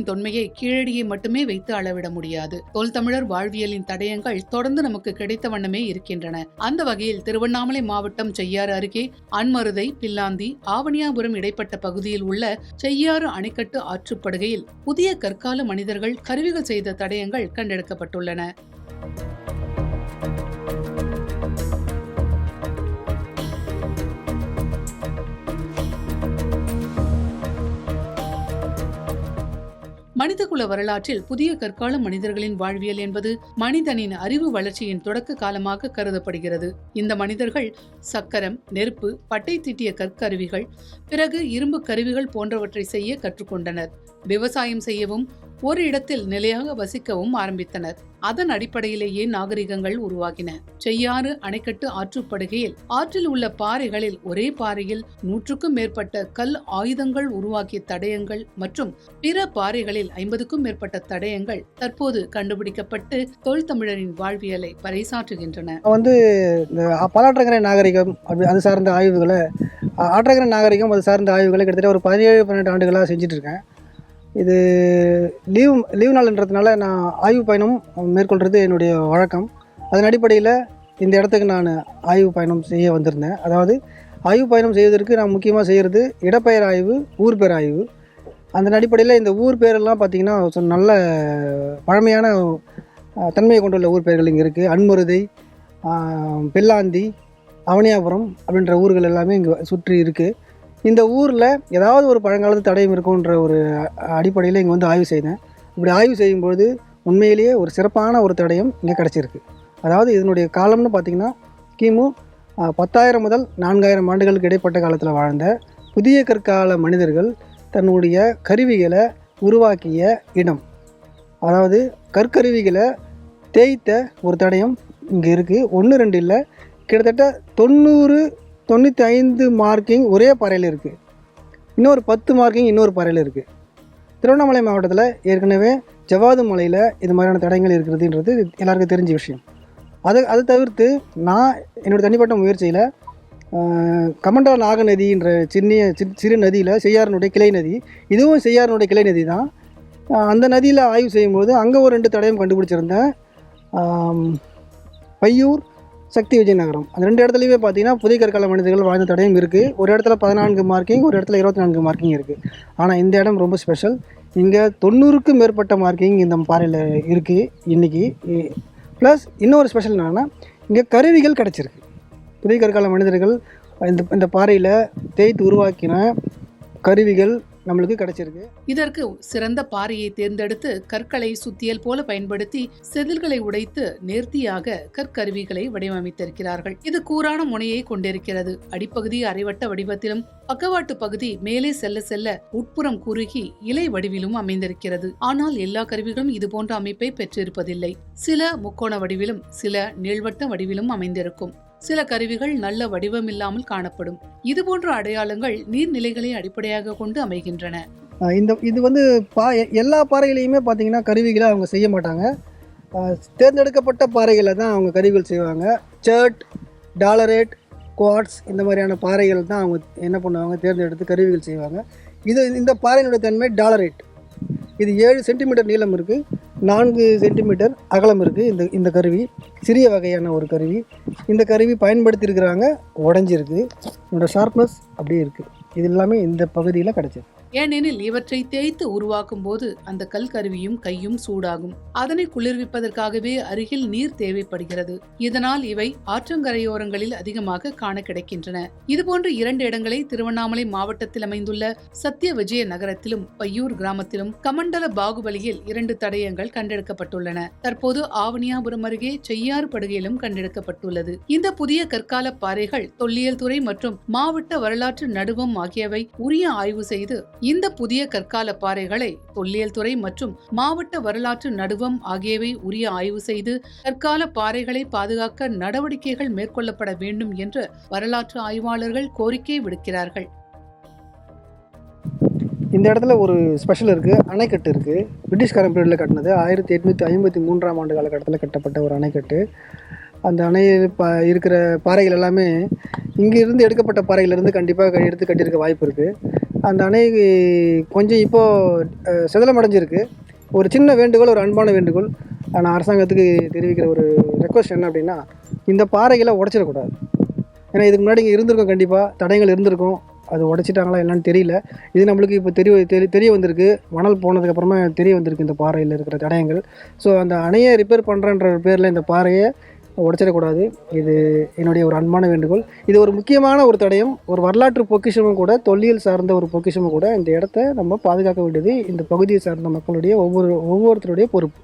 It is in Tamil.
தொல்லியலின் தொன்மையை கீழடியை மட்டுமே வைத்து அளவிட முடியாது. தொல்தமிழர் வாழ்வியலின் தடயங்கள் தொடர்ந்து நமக்கு கிடைத்த வண்ணமே இருக்கின்றன. அந்த வகையில் திருவண்ணாமலை மாவட்டம் செய்யாறு அருகே அன்மருதை, பில்லாந்தி, ஆவணியாபுரம் இடைப்பட்ட பகுதியில் உள்ள செய்யாறு அணைக்கட்டு ஆற்றுப்படுகையில் புதிய கற்கால மனிதர்கள் கருவிகள் செய்த தடயங்கள் கண்டெடுக்கப்பட்டுள்ளன. மனிதகுல வரலாற்றில் புதிய கற்கால மனிதர்களின் வாழ்வியல் என்பது மனிதனின் அறிவு வளர்ச்சியின் தொடக்க காலமாக கருதப்படுகிறது. இந்த மனிதர்கள் சக்கரம், நெருப்பு, பட்டை தீட்டிய கற்கருவிகள், பிறகு இரும்பு கருவிகள் போன்றவற்றை செய்ய கற்றுக்கொண்டனர். விவசாயம் செய்யவும் ஒரு இடத்தில் நிலையாக வசிக்கவும் ஆரம்பித்தனர். அதன் அடிப்படையிலேயே நாகரிகங்கள் உருவாகின. செய்யாறு அணைக்கட்டு ஆற்றுப்படுகையில் ஆற்றில் உள்ள பாறைகளில் ஒரே பாறையில் 100க்கும் மேற்பட்ட கல் ஆயுதங்கள் உருவாக்கிய தடயங்கள் மற்றும் பிற பாறைகளில் 50க்கும் மேற்பட்ட தடயங்கள் தற்போது கண்டுபிடிக்கப்பட்டு தொல்தமிழரின் வாழ்வியலை பறைசாற்றுகின்றன. பலாற்றங்கரை நாகரிகம் அது சார்ந்த ஆய்வுகளை ஆற்றங்கரை நாகரிகம் அது சார்ந்த ஆய்வுகளை கிட்டத்தட்ட ஒரு 17-18 ஆண்டுகளாக செஞ்சுட்டு இருக்கேன். இது லீவ் நாள்ன்றதுனால நான் ஆய்வு பயணம் மேற்கொள்கிறது என்னுடைய வழக்கம். அதன் அடிப்படையில் இந்த இடத்துக்கு நான் ஆய்வு பயணம் செய்ய வந்திருந்தேன். அதாவது ஆய்வு பயணம் செய்வதற்கு நான் முக்கியமாக செய்கிறது இடப்பெயர் ஆய்வு, ஊர் பேர் ஆய்வு. அதன் அடிப்படையில் இந்த ஊர் பேரெல்லாம் பார்த்திங்கன்னா நல்ல பழமையான தன்மையை கொண்டுள்ள ஊர் பெயர்கள் இங்கே இருக்குது. அன்மருதை, பில்லாந்தி, அவனியாபுரம் அப்படின்ற ஊர்கள் எல்லாமே இங்கே சுற்றி இருக்குது. இந்த ஊரில் ஏதாவது ஒரு பழங்காலத்து தடயம் இருக்குன்ற ஒரு அடிப்படையில் இங்கே வந்து ஆய்வு செய்தேன். இப்படி ஆய்வு செய்யும்பொழுது உண்மையிலேயே ஒரு சிறப்பான ஒரு தடயம் இங்கே கிடச்சிருக்கு. அதாவது இதனுடைய காலம்னு பார்த்திங்கன்னா கிமு 10,000 முதல் 4,000 ஆண்டுகளுக்கு இடைப்பட்ட காலத்தில் வாழ்ந்த புதிய கற்கால மனிதர்கள் தன்னுடைய கருவிகளை உருவாக்கிய இடம். அதாவது கற்கருவிகளை தேய்த்த ஒரு தடயம் இங்கே இருக்குது. 1-2 இல்லை, கிட்டத்தட்ட 90-95 மார்க்கிங் ஒரே பாறையில் இருக்குது. இன்னொரு 10 மார்க்கிங் இன்னொரு பாறையில் இருக்குது. திருவண்ணாமலை மாவட்டத்தில் ஏற்கனவே ஜவ்வாது மலையில் இது மாதிரியான தடயங்கள் இருக்கிறதுன்றது எல்லாருக்கும் தெரிஞ்ச விஷயம். அது தவிர்த்து நான் என்னோடய தனிப்பட்ட முயற்சியில் கமண்டா நாக நதின்ற சிறு நதியில் செய்யாறினுடைய கிளை நதி, இதுவும் செய்யாறினுடைய கிளை நதி தான். அந்த நதியில் ஆய்வு செய்யும்போது அங்கே ஒரு 2 தடயம் கண்டுபிடிச்சிருந்தேன். பையூர், சக்தி விஜயநகரம், அந்த 2 இடத்துலையுமே பார்த்தீங்கன்னா புதிய கற்கால மனிதர்கள் வாழ்ந்த தடயம் இருக்குது. ஒரு இடத்துல 14 மார்க்கிங், ஒரு இடத்துல 24 மார்க்கிங் இருக்குது. ஆனால் இந்த இடம் ரொம்ப ஸ்பெஷல். இங்கே 90க்கும் மேற்பட்ட மார்க்கிங் இந்த பாறையில் இருக்குது இன்றைக்கி. ப்ளஸ் இன்னொரு ஸ்பெஷல் என்னென்னா இங்கே கருவிகள் கிடச்சிருக்கு. புதிய கற்கால மனிதர்கள் இந்த பாறையில் தேய்த்து உருவாக்கின கருவிகள் நம்மளுக்கு கிடைச்சிருக்கு. இதற்கு சிறந்த பாறையை தேர்ந்தெடுத்து கற்களை சுத்தியல் போல பயன்படுத்தி செதில்களை உடைத்து நேர்த்தியாக கற்கருவிகளை வடிவமைத்திருக்கிறார்கள். இது கூரான முனையை கொண்டிருக்கிறது. அடிப்பகுதி அரைவட்ட வடிவத்திலும் பக்கவாட்டு பகுதி மேலே செல்ல செல்ல உட்புறம் குறுகி இலை வடிவிலும் அமைந்திருக்கிறது. ஆனால் எல்லா கருவிகளும் இதுபோன்ற அமைப்பை பெற்றிருப்பதில்லை. சில முக்கோண வடிவிலும் சில நீள்வட்ட வடிவிலும் அமைந்திருக்கும். சில கருவிகள் நல்ல வடிவமில்லாமல் காணப்படும். இதுபோன்ற அடையாளங்கள் நீர்நிலைகளை அடிப்படையாக கொண்டு அமைகின்றன. இது எல்லா பாறைகளையுமே பார்த்தீங்கன்னா கருவிகளை அவங்க செய்ய மாட்டாங்க. தேர்ந்தெடுக்கப்பட்ட பாறைகளை தான் அவங்க கருவிகள் செய்வாங்க. சர்ட், டாலரேட், குவார்ட்ஸ் இந்த மாதிரியான பாறைகள் தான் அவங்க என்ன பண்ணுவாங்க, தேர்ந்தெடுத்து கருவிகள் செய்வாங்க. இந்த பாறையினுடைய தன்மை டாலரேட். இது 7 சென்டிமீட்டர் நீளம் இருக்குது, 4 சென்டிமீட்டர் அகலம் இருக்குது. இந்த கருவி சிறிய வகையான ஒரு கருவி. இந்த கருவி பயன்படுத்தியிருக்கிறாங்க, உடஞ்சிருக்கு. இதோட ஷார்ப்னஸ் அப்படியே இருக்குது. இது எல்லாமே இந்த பகுதியில் கிடச்சிது. ஏனெனில் இவற்றை தேய்த்து உருவாக்கும் போது அந்த கல் கருவியும் கையும் சூடாகும். அதனை குளிர்விப்பதற்காகவே அருகில் நீர் தேவைப்படுகிறது. இதனால் இவை ஆற்றங்கரையோரங்களில் அதிகமாக காண கிடைக்கின்றன. இதுபோன்று 2 இடங்களை திருவண்ணாமலை மாவட்டத்தில் அமைந்துள்ள சத்திய விஜய நகரத்திலும் பையூர் கிராமத்திலும் கமண்டல பாகுபலியில் 2 தடயங்கள் கண்டெடுக்கப்பட்டுள்ளன. தற்போது ஆவணியாபுரம் அருகே செய்யாறு படுகையிலும் கண்டெடுக்கப்பட்டுள்ளது. இந்த புதிய கற்கால பாறைகள் தொல்லியல் துறை மற்றும் மாவட்ட வரலாற்று நடுவம் ஆகியவை உரிய ஆய்வு செய்து இந்த புதிய கற்கால பாறைகளை தொல்லியல் துறை மற்றும் மாவட்ட வரலாற்று நடுவம் ஆகியவை உரிய ஆய்வு செய்து கற்கால பாறைகளை பாதுகாக்க நடவடிக்கைகள் மேற்கொள்ளப்பட வேண்டும் என்று வரலாற்று ஆய்வாளர்கள் கோரிக்கை விடுக்கிறார்கள். இந்த இடத்துல ஒரு ஸ்பெஷல் இருக்குது. அணைக்கட்டு இருக்குது. பிரிட்டிஷ்காரன் பீரியடில் கட்டினது. 1853ஆம் ஆண்டு காலகட்டத்தில் கட்டப்பட்ட ஒரு அணைக்கட்டு. அந்த அணையில் இருக்கிற பாறைகள் எல்லாமே இங்கிருந்து எடுக்கப்பட்ட பாறைகளிலிருந்து கண்டிப்பாக எடுத்து கட்டியிருக்க வாய்ப்பு இருக்குது. அந்த அணை கொஞ்சம் இப்போது சிதலமடைஞ்சிருக்கு. ஒரு சின்ன வேண்டுகோள், ஒரு அன்பான வேண்டுகோள் நான் அரசாங்கத்துக்கு தெரிவிக்கிற ஒரு ரெக்வஸ்ட் என்ன அப்படின்னா, இந்த பாறைகளை உடச்சிடக்கூடாது. ஏன்னா இதுக்கு முன்னாடி இங்கே இருந்திருக்கும், கண்டிப்பாக தடயங்கள் இருந்திருக்கும். அது உடைச்சிட்டாங்களா என்னன்னு தெரியல. இது நம்மளுக்கு இப்போ தெரிய வந்திருக்கு. மணல் போனதுக்கப்புறமா தெரிய வந்திருக்கு இந்த பாறையில் இருக்கிற தடயங்கள். ஸோ அந்த அணையை ரிப்பேர் பண்ணுறன்ற பேரில் இந்த பாறையை உடைச்சிடக்கூடாது. இது என்னுடைய ஒரு அன்பான வேண்டுகோள். இது ஒரு முக்கியமான ஒரு தடயம், ஒரு வரலாற்று பொக்கிஷமும் கூட, தொல்லியல் சார்ந்த ஒரு பொக்கிஷமும் கூட. இந்த இடத்த நம்ம பாதுகாக்க வேண்டியது இந்த பகுதியை சார்ந்த மக்களுடைய ஒவ்வொருத்தருடைய பொறுப்பு.